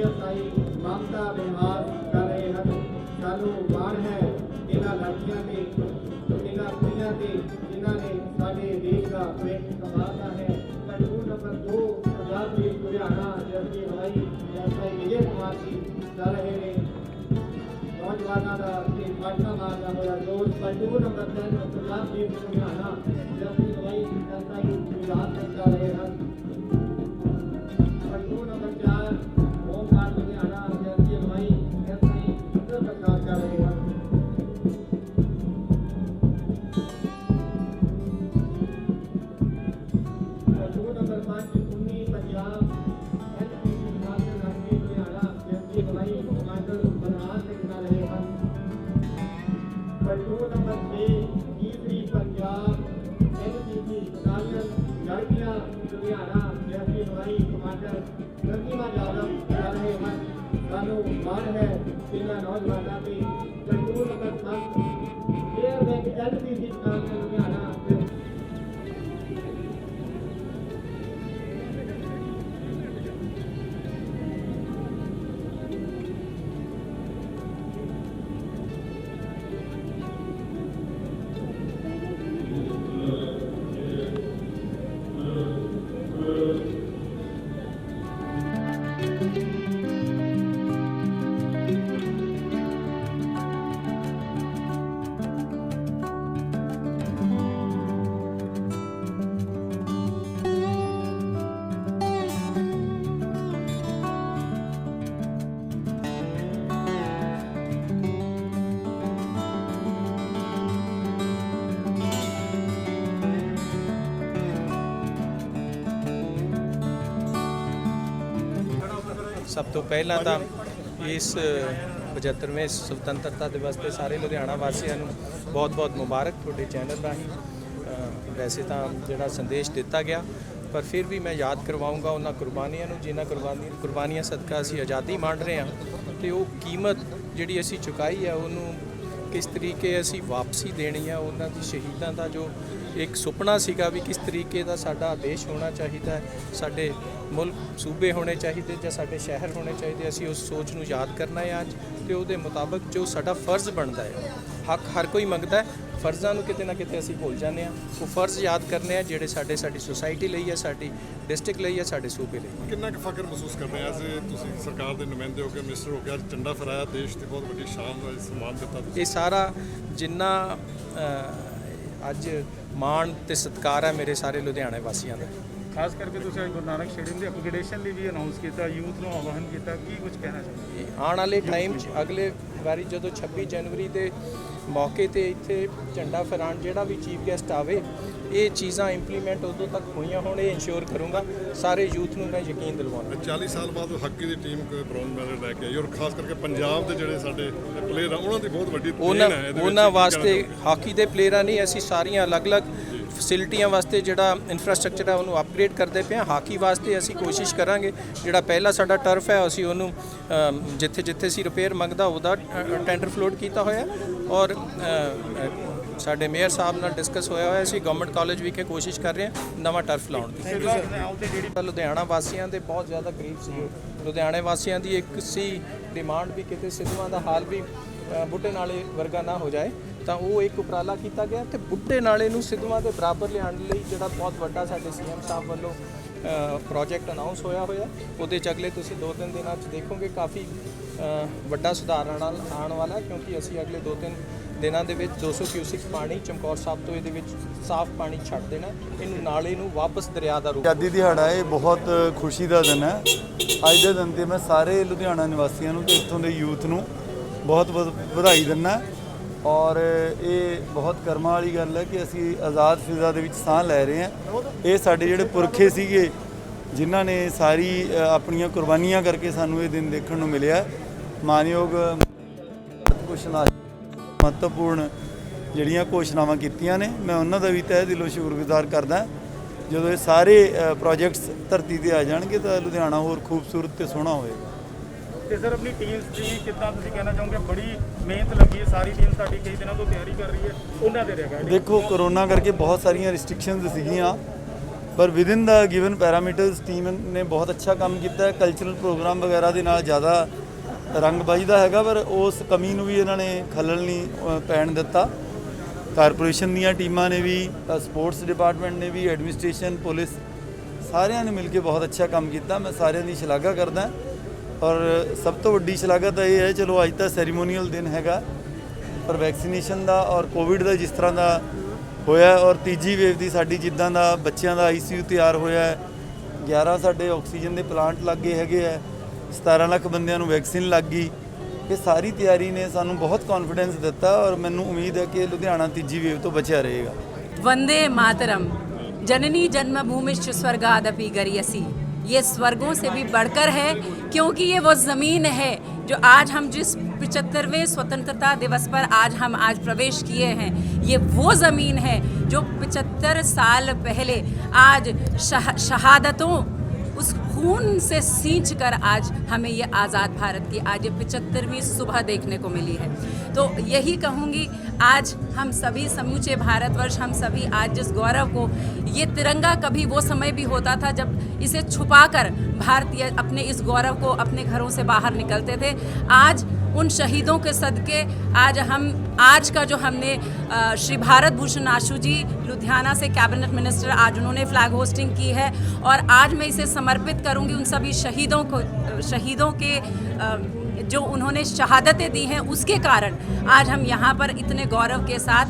ਅਸਾਈ ਮਮਤਾ ਵਿਹਾਰ ਕਰ ਰਹੇ ਹਨ। ਸਾਨੂੰ ਮਾਣ ਹੈ ਇਹਨਾਂ ਲੜਕੀਆਂ ਤੇ, ਇਹਨਾਂ ਕੁੜੀਆਂ ਤੇ ਜਿਨ੍ਹਾਂ ਨੇ ਸਾਡੇ ਦੇਸ਼ ਦਾ ਭਵਿੱਖ ਸੰਭਾਲਣਾ ਹੈ। ਕਾਨੂੰਨ ਨੰਬਰ 2 ਪੰਜਾਬ ਦੇ ਲੁਧਿਆਣਾ ਜਲਦੀ ਹਵਾਈ ਅਸਾਈ ਵਿਜੇ ਕੁਮਾਰ ਜੀ ਕਰ ਰਹੇ ਨੇ। नौजवानों का पाटना मारना होया जोर कानून नंबर 3 पंजाब ਦੇ ਲੁਧਿਆਣਾ ਜਲਦੀ ਹਵਾਈ ਅਸਾਈ ਵਿਰਾਜ ਕਰ ਰਹੇ ਹਨ। ਕਾਨੂੰਨ ਨੰਬਰ 4 ਹੋਮਗਾਰਡ ਲੁਧਿਆਣਾ ਜਲਦੀ ਹਵਾਈ ਅਸਾਈ ਇੰਦਰ ਪ੍ਰਸਾਦ ਕਰ ਰਹੇ ਹਨ। ਕਾਨੂੰਨ number 5 19 Punjab NPC master Rajveer Ludhiana ਜਲਦੀ ਹਵਾਈ ਕਮਾਂਡਰ ਬਲਰਾਜ ਸਿੰਘ ਕਰ ਰਹੇ ਹਨ। कानून नंबर 6 तीसरी पंजाब एनसीसी बटालियन लड़कियां लुधियाना जैसी हवाई कमांडर प्रतिमा यादव कर रहे हैं। सानू मान है इन्होंने नौजवानों की। कानून number 7 air bank NCC battalion Ludhiana सब तो पहला तो इस 75वें सुतंत्रता दिवस के सारे लुधियाना वासियों को बहुत बहुत मुबारक थोड़े चैनल राही। वैसे तो जोड़ा संदेश दिता गया पर फिर भी मैं याद करवाऊँगा उन्होंने कुर्बानियों जिन्होंने कुर्बानियां सदका असी आज़ादी माण रहे हैं तो वो कीमत जी असी चुकाई है उन्होंने किस तरीके असी वापसी देनी है। उन्होंने शहीदों का जो एक सुपना सीगा भी किस तरीके का साडा देश होना चाहिए, साडे मुल्क सूबे होने चाहिए या साडे शहर होने चाहिए, असी उस सोच को याद करना है अज तो वो मुताबिक जो साडा फर्ज बनता है। हक हर कोई मंगता है, फर्जां नूं किते ना किते असी भुल जाते हैं। वो फर्ज याद करने हैं जिहड़े साडी सोसाइटी लई है, साडी डिस्ट्रिक्ट लई है, साडे सूबे लई। कितना फख्र महसूस करते हैं अज तुसीं सरकार के नुमाइंदे हो के मिनिस्टर हो के अज झंडा फहराया, देश की बहुत बड़ी शान दा सम्मान दिता। ये सारा जिन्ना अज माण ते सत्कार है मेरे सारे लुधियाने वासियों का। खास करके तुसीं गुरु नानक स्टेडियम के अपग्रेडेशन भी अनाउंस किया, यूथ को आह्वान किया, की कुछ कहना चाहिए आने वाले टाइम अगले बारी जो 26 जनवरी के मौके पर इत्थे झंडा फहराउण जिहड़ा भी चीफ गेस्ट आवे ये चीज़ां इंप्लीमेंट उदों तक हुई होण इंश्योर करूँगा। सारे यूथ में मैं यकीन दिलवाऊँगा। 40 साल बाद हॉकी की टीम को ब्रॉन्ज मैडल लैके आई और खास करके पंजाब के जिहड़े साडे प्लेयर उन्हां दी बहुत वड्डी उन्हां वास्ते हॉकी के प्लेयर नहीं असीं सारियां अलग अलग फैसिलिटियां वास्ते जिहड़ा इंफ्रास्ट्रक्चर है उन्होंने अपग्रेड करते पे हैं। हॉकी वास्ते असी कोशिश करांगे जिहड़ा पहला साडा टर्फ है असी उन्होंने जिथे जिथे असी रिपेयर मंगदा उहदा टेंडर फ्लोट किया होया और साडे मेयर साहब नाल डिस्कस होया होया असी गवर्नमेंट कॉलेज विखे कोशिश कर रहे हैं नवा टर्फ लाउण दी। लुधियाना वासियों के बहुत ज़्यादा करीब से लुधियाने वासियों की एक सी डिमांड भी किते सिद्धवां दा हाल भी बुढ़े नाले वर्गा ना हो जाए तो वो एक उपराला किया गया तो बुढ़े नाले नूं सिद्धवां दे बराबर लियाण लई जिहड़ा बहुत वड्डा साडे सीएम साहब वालों प्रोजेक्ट अनाउंस होया होया उहदे च अगले तुसीं 2-3 दिनों देखोगे काफ़ी वड्डा सुधार आने वाला है क्योंकि असी अगले 2-3 दिनों के 200 क्यूसिक पानी चमकौर साहब तो ये साफ पानी छड्ड देना इनू नाले नूं वापस दरिया का रूप। आज़ादी दिहाड़ा ये बहुत खुशी का दिन है। अज के दिन से मैं सारे लुधियाना निवासियों तो इत्थों के यूथ नूं बहुत बहुत बधाई दिना और ये बहुत कर्मां वाली गल है कि असी आज़ाद फिज़ा दे विच साह लै रहे हैं। ये साडे जिहड़े पुरखे सीगे जिन्हां ने सारी अपनियां कुर्बानियां करके सानूं ये दिन देखण नूं मिलिया। मानयोग कुछ महत्वपूर्ण जिहड़ियां घोषणावां कीतियां ने मैं उन्हां दा भी तहे दिलों शुक्रगुजार करदा। जदों ये सारे प्रोजेक्ट्स धरती ते आ जाणगे तां लुधियाना होर खूबसूरत ते सोहना होएगा। ਤੇ ਸਰ ਆਪਣੀ ਟੀਮਸ ਦੀ ਕਿੱਦਾਂ ਤੁਸੀਂ ਕਹਿਣਾ ਚਾਹੋਗੇ ਬੜੀ ਮਿਹਨਤ ਲੱਗੀ ਹੈ ਸਾਰੀ ਟੀਮ ਸਾਡੀ ਕਈ ਦਿਨਾਂ ਤੋਂ ਤਿਆਰੀ ਕਰ ਰਹੀ ਹੈ ਉਹਨਾਂ ਦੇ ਰਿਗਾਰਡਿੰਗ देखो कोरोना करके बहुत सारिया रिस्ट्रिक्शनस सीगियां ਪਰ ਵਿਦਿਨ ਦਾ ਗਿਵਨ ਪੈਰਾਮੀਟਰਸ ਟੀਮ ਨੇ ਬਹੁਤ ਅੱਛਾ ਕੰਮ ਕੀਤਾ ਹੈ। ਕਲਚਰਲ ਪ੍ਰੋਗਰਾਮ ਵਗੈਰਾ ਦੇ ਨਾਲ ਜ਼ਿਆਦਾ ਰੰਗ ਵੱਜਦਾ ਹੈਗਾ, ਪਰ ਉਸ ਕਮੀ ਨੂੰ ਵੀ ਇਹਨਾਂ ਨੇ ਖਲਲ ਨਹੀਂ ਪੈਣ ਦਿੱਤਾ। ਕਾਰਪੋਰੇਸ਼ਨ ਦੀਆਂ ਟੀਮਾਂ ਨੇ ਵੀ, ਸਪੋਰਟਸ ਡਿਪਾਰਟਮੈਂਟ ਨੇ ਵੀ, ਐਡਮਿਨਿਸਟ੍ਰੇਸ਼ਨ, ਪੁਲਿਸ, ਸਾਰਿਆਂ ਨੇ ਮਿਲ ਕੇ ਬਹੁਤ ਅੱਛਾ ਕੰਮ ਕੀਤਾ। ਮੈਂ ਸਾਰਿਆਂ ਦੀ ਸ਼ਲਾਘਾ ਕਰਦਾ। ਔਰ ਸਭ ਤੋਂ ਵੱਡੀ ਸ਼ਲਾਘਾ ਤਾਂ ਇਹ ਹੈ, ਚਲੋ ਅੱਜ ਤਾਂ ਸੈਰੀਮੋਨੀਅਲ ਦਿਨ ਹੈਗਾ, ਪਰ ਵੈਕਸੀਨੇਸ਼ਨ ਦਾ ਔਰ ਕੋਵਿਡ ਦਾ ਜਿਸ ਤਰ੍ਹਾਂ ਦਾ ਹੋਇਆ, ਔਰ ਤੀਜੀ ਵੇਵ ਦੀ ਸਾਡੀ ਜਿੱਦਾਂ ਦਾ ਬੱਚਿਆਂ ਦਾ ICU ਤਿਆਰ ਹੋਇਆ, 11 ਸਾਡੇ ਆਕਸੀਜਨ ਦੇ ਪਲਾਂਟ ਲੱਗੇ ਹੈਗੇ ਆ, 17 ਲੱਖ ਬੰਦਿਆਂ ਨੂੰ ਵੈਕਸੀਨ ਲੱਗ ਗਈ। ਇਹ ਸਾਰੀ ਤਿਆਰੀ ਨੇ ਸਾਨੂੰ ਬਹੁਤ ਕੌਨਫੀਡੈਂਸ ਦਿੱਤਾ ਔਰ ਮੈਨੂੰ ਉਮੀਦ ਹੈ ਕਿ ਲੁਧਿਆਣਾ ਤੀਜੀ ਵੇਵ ਤੋਂ ਬਚਿਆ ਰਹੇਗਾ। वंदे मातरम, जननी जन्मभूमिश्च स्वर्गादपि गरीयसी। ये स्वर्गों से भी बढ़कर है, क्योंकि ये वो ज़मीन है जो आज हम जिस 75वें स्वतंत्रता दिवस पर आज प्रवेश किए हैं, ये वो ज़मीन है जो 75 साल पहले आज शहादतों उस खून से सींच कर आज हमें ये आज़ाद भारत की आज ये 75वीं सुबह देखने को मिली है। तो यही कहूँगी, आज हम सभी समूचे भारतवर्ष, हम सभी आज जिस गौरव को, ये तिरंगा कभी वो समय भी होता था जब इसे छुपाकर भारतीय अपने इस गौरव को अपने घरों से बाहर निकलते थे। आज उन शहीदों के सदके आज का जो हमने श्री भारत भूषण आशु जी लुधियाना से कैबिनेट मिनिस्टर, आज उन्होंने फ्लैग होस्टिंग की है और आज मैं इसे समर्पित करूंगी उन सभी शहीदों के जो उन्होंने शहादतें दी हैं, उसके कारण आज हम यहाँ पर इतने गौरव के साथ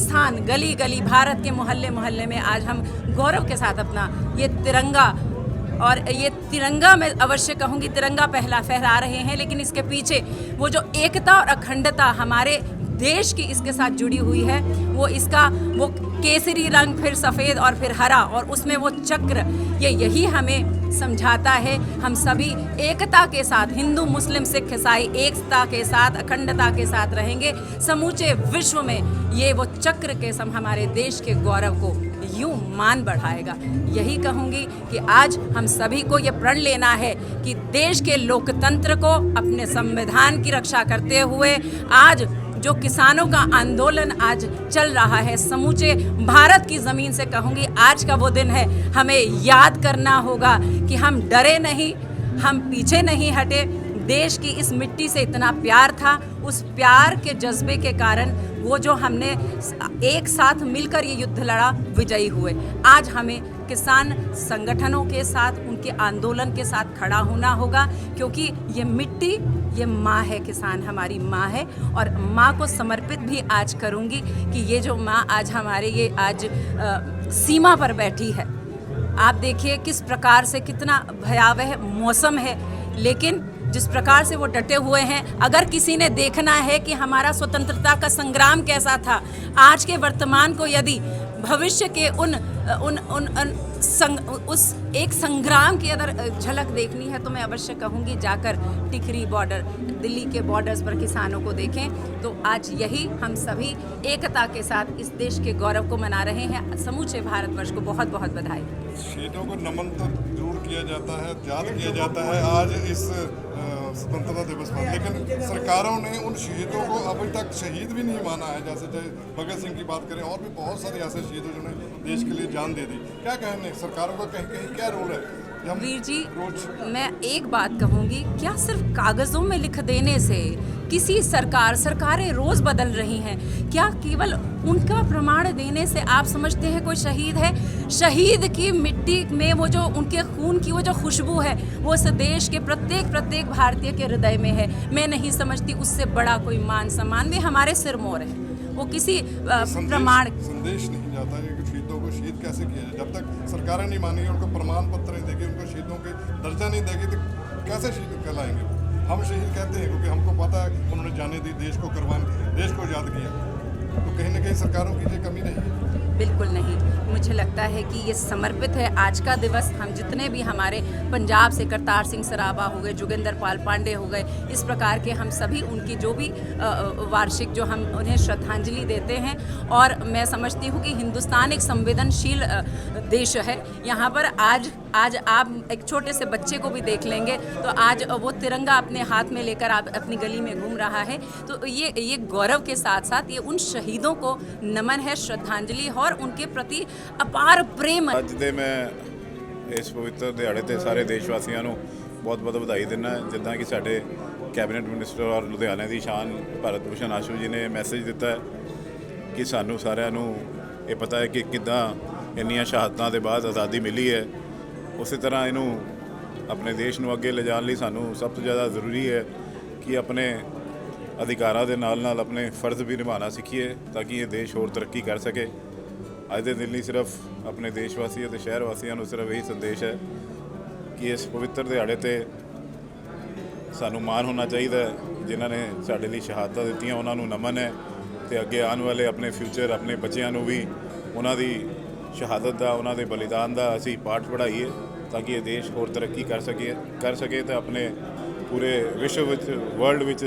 स्थान गली गली भारत के मोहल्ले मोहल्ले में आज हम गौरव के साथ अपना ये तिरंगा, और ये तिरंगा मैं अवश्य कहूँगी तिरंगा फहरा रहे हैं, लेकिन इसके पीछे वो जो एकता और अखंडता हमारे देश की इसके साथ जुड़ी हुई है, वो केसरी रंग, फिर सफ़ेद और फिर हरा, और उसमें वो चक्र, यही हमें समझाता है हम सभी एकता के साथ, हिंदू मुस्लिम सिख ईसाई एकता के साथ, अखंडता के साथ रहेंगे। समूचे विश्व में ये वो चक्र के सम हमारे देश के गौरव को यूं मान बढ़ाएगा। यही कहूँगी कि आज हम सभी को ये प्रण लेना है कि देश के लोकतंत्र को, अपने संविधान की रक्षा करते हुए, आज जो किसानों का आंदोलन आज चल रहा है समूचे भारत की ज़मीन से, कहूँगी आज का वो दिन है, हमें याद करना होगा कि हम डरे नहीं, हम पीछे नहीं हटे। देश की इस मिट्टी से इतना प्यार था, उस प्यार के जज्बे के कारण वो जो हमने एक साथ मिलकर ये युद्ध लड़ा, विजयी हुए। आज हमें किसान संगठनों के साथ, उनके आंदोलन के साथ खड़ा होना होगा, क्योंकि ये मिट्टी, ये माँ है, किसान हमारी माँ है, और माँ को समर्पित भी आज करूँगी कि ये जो माँ आज हमारे ये आज सीमा पर बैठी है। आप देखिए किस प्रकार से, कितना भयावह मौसम है, लेकिन जिस प्रकार से वो डटे हुए हैं। अगर किसी ने देखना है कि हमारा स्वतंत्रता का संग्राम कैसा था, आज के वर्तमान को यदि भविष्य के उस एक संग्राम के अंदर झलक देखनी है, तो मैं अवश्य कहूँगी जाकर टिकरी बॉर्डर, दिल्ली के बॉर्डर्स पर किसानों को देखें। तो आज यही हम सभी एकता के साथ इस देश के गौरव को मना रहे हैं। समूचे भारतवर्ष को बहुत बहुत बधाई। शहीदों को नमन तो जरूर किया जाता है, याद किया जाता है आज इस स्वतंत्रता दिवस पर, लेकिन सरकारों ने उन शहीदों को अभी तक शहीद भी नहीं माना है। जैसे भगत सिंह की बात करें, और भी बहुत सारे ऐसे शहीद हैं जिन्होंने देश के लिए जान दे दी। क्या कहने सरकारों का कहीं कहीं क्या रोल है? वीर जी, मैं एक बात कहूँगी, क्या सिर्फ कागज़ों में लिख देने से किसी सरकारें रोज़ बदल रही हैं, क्या केवल उनका प्रमाण देने से आप समझते हैं कोई शहीद है? शहीद की मिट्टी में वो जो उनके खून की वो जो खुशबू है, वो इस देश के प्रत्येक भारतीय के हृदय में है। मैं नहीं समझती उससे बड़ा कोई मान सम्मान भी हमारे सिरमौर है। वो किसी प्रमाण संदेश नहीं जाता है कि शहीदों को शहीद कैसे किया जाए। जब तक सरकारें नहीं मानेंगी, उनको प्रमाण पत्र नहीं देगी, उनको शहीदों के दर्जा नहीं देगी, तो कैसे शहीद कहलाएंगे? हम शहीद कहते हैं क्योंकि हमको पता है कि उन्होंने जाने दी, देश को देश को याद किया। तो कहीं ना कहीं सरकारों की ये कमी नहीं है। बिल्कुल नहीं, मुझे लगता है कि ये समर्पित है आज का दिवस। हम जितने भी हमारे पंजाब से करतार सिंह सराबा हो गए, जोगिंदर पाल पांडे हो गए, इस प्रकार के हम सभी उनकी जो भी वार्षिक जो हम उन्हें श्रद्धांजलि देते हैं। और मैं समझती हूँ कि हिंदुस्तान एक संवेदनशील देश है। यहाँ पर आज आज आप एक छोटे से बच्चे को भी देख लेंगे तो आज वो तिरंगा अपने हाथ में लेकर आप अपनी गली में घूम रहा है। तो ये गौरव के साथ साथ ये उन शहीदों को नमन है, श्रद्धांजलि और उनके प्रति अपार प्रेम। ਅੱਜ ਦੇ ਮੈਂ ਇਸ ਪਵਿੱਤਰ ਦਿਹਾੜੇ ਤੇ ਸਾਰੇ ਦੇਸ਼ ਵਾਸੀਆਂ ਨੂੰ ਬਹੁਤ ਬਹੁਤ ਵਧਾਈ ਦਿੰਦਾ। ਜਿੱਦਾਂ ਕਿ ਸਾਡੇ ਕੈਬਨਿਟ ਮਿਨਿਸਟਰ ਔਰ ਲੁਧਿਆਣੇ ਦੀ ਸ਼ਾਨ ਭਾਰਤ ਭੂਸ਼ਣ ਆਸ਼ੂ ਜੀ ਨੇ ਮੈਸੇਜ ਦਿੱਤਾ ਹੈ ਕਿ ਸਾਨੂੰ ਸਾਰਿਆਂ ਨੂੰ ਇਹ ਪਤਾ ਹੈ ਕਿ ਕਿੱਦਾਂ ਇੰਨੀਆਂ ਸ਼ਹਾਦਤਾਂ ਦੇ ਬਾਅਦ ਆਜ਼ਾਦੀ ਮਿਲੀ ਹੈ। ਉਸੇ ਤਰ੍ਹਾਂ ਇਹਨੂੰ ਆਪਣੇ ਦੇਸ਼ ਨੂੰ ਅੱਗੇ ਲਿਜਾਣ ਲਈ ਸਾਨੂੰ ਸਭ ਤੋਂ ਜ਼ਿਆਦਾ ਜ਼ਰੂਰੀ ਹੈ ਕਿ ਆਪਣੇ ਅਧਿਕਾਰਾਂ ਦੇ ਨਾਲ ਨਾਲ ਆਪਣੇ ਫਰਜ਼ ਵੀ ਨਿਭਾਉਣਾ ਸਿੱਖੀਏ ਤਾਂ ਕਿ ਇਹ ਦੇਸ਼ ਹੋਰ ਤਰੱਕੀ ਕਰ ਸਕੇ। ਅੱਜ ਦੇ ਦਿਨ ਲਈ ਸਿਰਫ ਆਪਣੇ ਦੇਸ਼ ਵਾਸੀ ਅਤੇ ਸ਼ਹਿਰ ਵਾਸੀਆਂ ਨੂੰ ਸਿਰਫ ਇਹੀ ਸੰਦੇਸ਼ ਹੈ ਕਿ ਇਸ ਪਵਿੱਤਰ ਦਿਹਾੜੇ 'ਤੇ ਸਾਨੂੰ ਮਾਣ ਹੋਣਾ ਚਾਹੀਦਾ ਹੈ। ਜਿਨ੍ਹਾਂ ਨੇ ਸਾਡੇ ਲਈ ਸ਼ਹਾਦਤਾਂ ਦਿੱਤੀਆਂ ਉਹਨਾਂ ਨੂੰ ਨਮਨ ਹੈ ਅਤੇ ਅੱਗੇ ਆਉਣ ਵਾਲੇ ਆਪਣੇ ਫਿਊਚਰ ਆਪਣੇ ਬੱਚਿਆਂ ਨੂੰ ਵੀ ਉਹਨਾਂ ਦੀ ਸ਼ਹਾਦਤ ਦਾ ਉਹਨਾਂ ਦੇ ਬਲੀਦਾਨ ਦਾ ਅਸੀਂ ਪਾਠ ਪੜ੍ਹਾਈਏ ਤਾਂ ਕਿ ਇਹ ਦੇਸ਼ ਹੋਰ ਤਰੱਕੀ ਕਰ ਸਕੇ ਅਤੇ ਆਪਣੇ ਪੂਰੇ ਵਿਸ਼ਵ ਵਿੱਚ ਵਰਲਡ ਵਿੱਚ